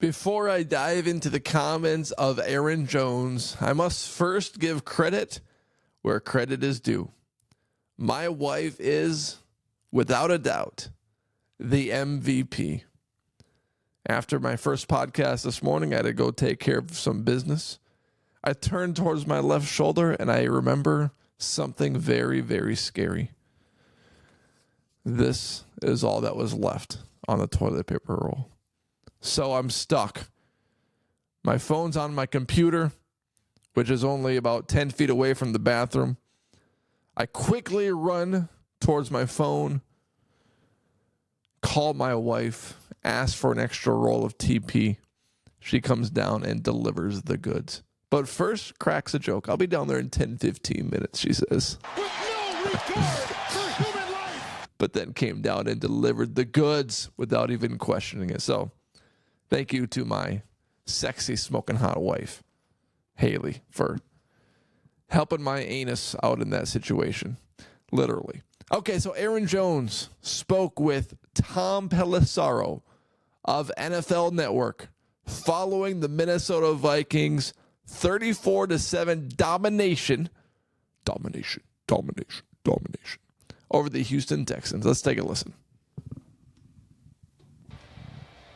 Before I dive into the comments of Aaron Jones, I must first give credit where credit is due. My wife is, without a doubt, the MVP. After my first podcast this morning, I had to go take care of some business. I turned towards my left shoulder and I remember something very, very scary. This is all that was left on the toilet paper roll. So I'm stuck. My phone's on my computer, which is only about 10 feet away from the bathroom. I quickly run towards my phone, call my wife, ask for an extra roll of TP. She comes down and delivers the goods. But first, cracks a joke. I'll be down there in 10, 15 minutes, she says. With no regard for human life. But then came down and delivered the goods without even questioning it. So thank you to my sexy, smoking hot wife, Haley, for helping my anus out in that situation. Literally. Okay, so Aaron Jones spoke with Tom Pelissero of NFL Network following the Minnesota Vikings 34-7 domination over the Houston Texans. Let's take a listen.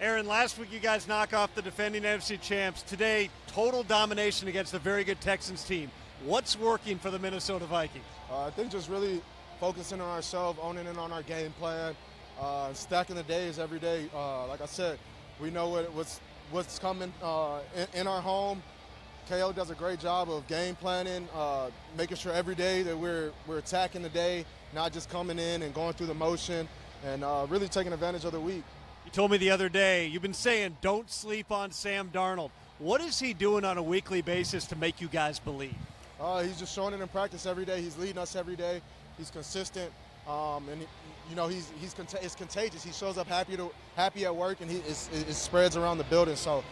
Aaron, last week you guys knock off the defending NFC champs. Today, total domination against a very good Texans team. What's working for the Minnesota Vikings? I think just really focusing on ourselves, owning in on our game plan, stacking the days every day. Like I said, we know what's coming in our home. KO does a great job of game planning, making sure every day that we're attacking the day, not just coming in and going through the motion, and really taking advantage of the week. You told me the other day, you've been saying don't sleep on Sam Darnold. What is he doing on a weekly basis to make you guys believe? He's just showing it in practice every day. He's leading us every day. He's consistent, and it's contagious. He shows up happy at work, and it spreads around the building. So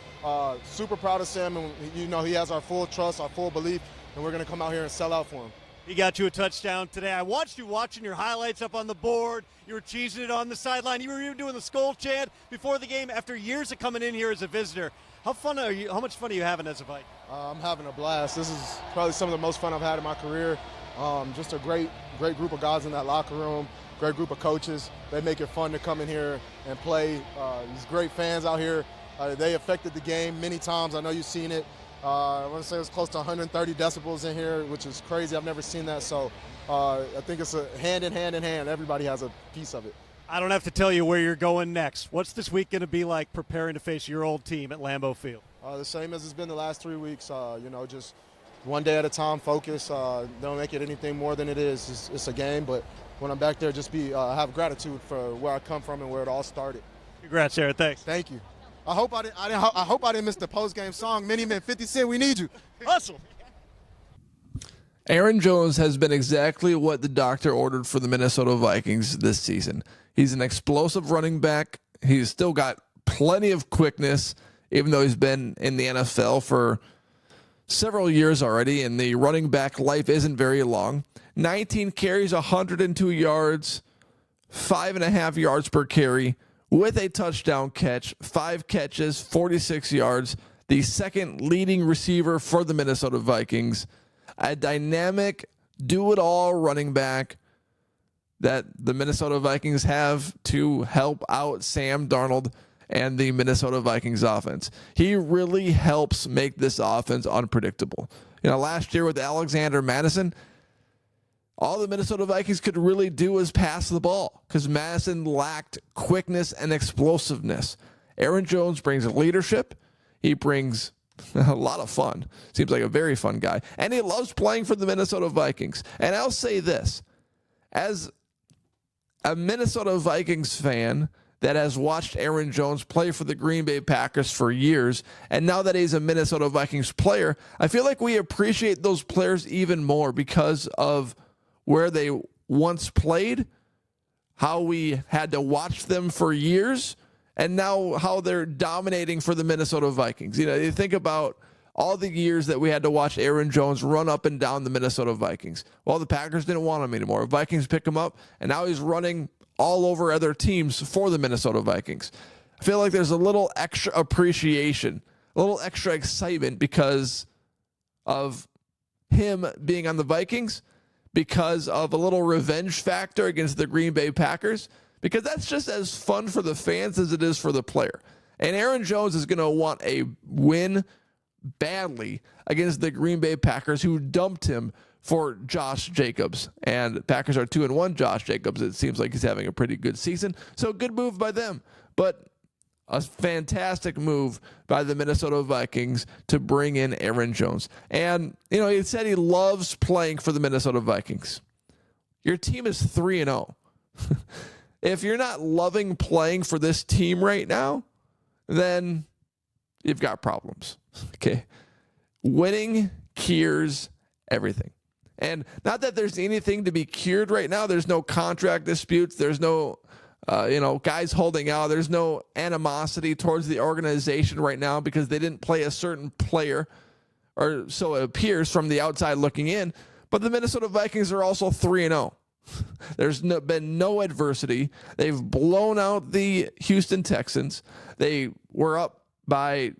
super proud of Sam, and he has our full trust, our full belief, and we're going to come out here and sell out for him. He got you a touchdown today. I watched you watching your highlights up on the board. You were cheesing it on the sideline. You were even doing the Skull chant before the game after years of coming in here as a visitor. How much fun are you having as a Viking? I'm having a blast. This is probably some of the most fun I've had in my career. Just a great group of guys in that locker room, great group of coaches. They make it fun to come in here and play. These great fans out here. They affected the game many times. I know you've seen it. I want to say it was close to 130 decibels in here, which is crazy. I've never seen that. So I think it's a hand in hand. Everybody has a piece of it. I don't have to tell you where you're going next. What's this week going to be like preparing to face your old team at Lambeau Field? The same as it's been the last 3 weeks. Just one day at a time, focus. Don't make it anything more than it is. It's a game, but when I'm back there, just have gratitude for where I come from and where it all started. Congrats, Sarah. Thanks. Thank you. I hope I didn't miss the post-game song. Many Men, 50 Cent, we need you. Hustle. Aaron Jones has been exactly what the doctor ordered for the Minnesota Vikings this season. He's an explosive running back. He's still got plenty of quickness, even though he's been in the NFL for several years already, and the running back life isn't very long. 19 carries, 102 yards, 5.5 yards per carry, with a touchdown catch, 5 catches, 46 yards, the second leading receiver for the Minnesota Vikings, a dynamic, do-it-all running back that the Minnesota Vikings have to help out Sam Darnold and the Minnesota Vikings offense. He really helps make this offense unpredictable. Last year with Alexander Madison, all the Minnesota Vikings could really do was pass the ball because Madison lacked quickness and explosiveness. Aaron Jones brings leadership. He brings a lot of fun. Seems like a very fun guy. And he loves playing for the Minnesota Vikings. And I'll say this, as a Minnesota Vikings fan that has watched Aaron Jones play for the Green Bay Packers for years, and now that he's a Minnesota Vikings player, I feel like we appreciate those players even more because of where they once played, how we had to watch them for years, and now how they're dominating for the Minnesota Vikings. You think about all the years that we had to watch Aaron Jones run up and down the Minnesota Vikings. Well, the Packers didn't want him anymore. Vikings pick him up, and now he's running all over other teams for the Minnesota Vikings. I feel like there's a little extra appreciation, a little extra excitement because of him being on the Vikings, because of a little revenge factor against the Green Bay Packers, because that's just as fun for the fans as it is for the player. And Aaron Jones is going to want a win badly against the Green Bay Packers, who dumped him for Josh Jacobs. And Packers are 2-1. Josh Jacobs, it seems like he's having a pretty good season. So good move by them. But a fantastic move by the Minnesota Vikings to bring in Aaron Jones. And, you know, he said he loves playing for the Minnesota Vikings. Your team is 3-0. If you're not loving playing for this team right now, then you've got problems. Okay. Winning cures everything. And not that there's anything to be cured right now. There's no contract disputes. There's no, guys holding out. There's no animosity towards the organization right now because they didn't play a certain player, or so it appears from the outside looking in. But the Minnesota Vikings are also 3-0. There's been no adversity. They've blown out the Houston Texans. They were up by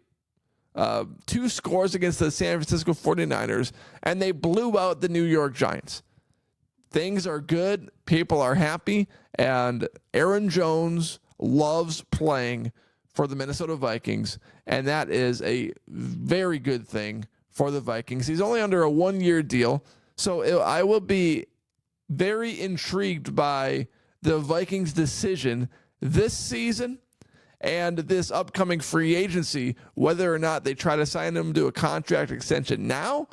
2 scores against the San Francisco 49ers, and they blew out the New York Giants. Things are good. People are happy, and Aaron Jones loves playing for the Minnesota Vikings, and that is a very good thing for the Vikings. He's only under a 1-year deal, so I will be very intrigued by the Vikings' decision this season and this upcoming free agency, whether or not they try to sign him to a contract extension now,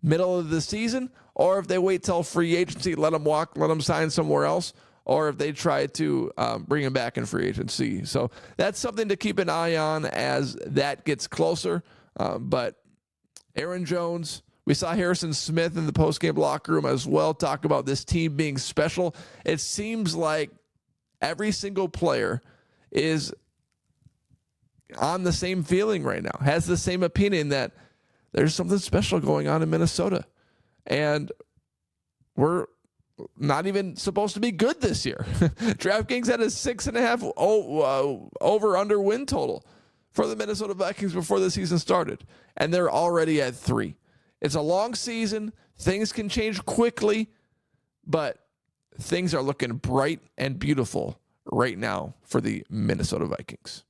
middle of the season, or if they wait till free agency, let him walk, let him sign somewhere else, or if they try to bring him back in free agency. So that's something to keep an eye on as that gets closer. But Aaron Jones, we saw Harrison Smith in the postgame locker room as well talk about this team being special. It seems like every single player is on the same feeling right now, has the same opinion that there's something special going on in Minnesota. And we're not even supposed to be good this year. DraftKings had a 6.5 over-under win total for the Minnesota Vikings before the season started, and they're already at 3. It's a long season. Things can change quickly, but things are looking bright and beautiful right now for the Minnesota Vikings.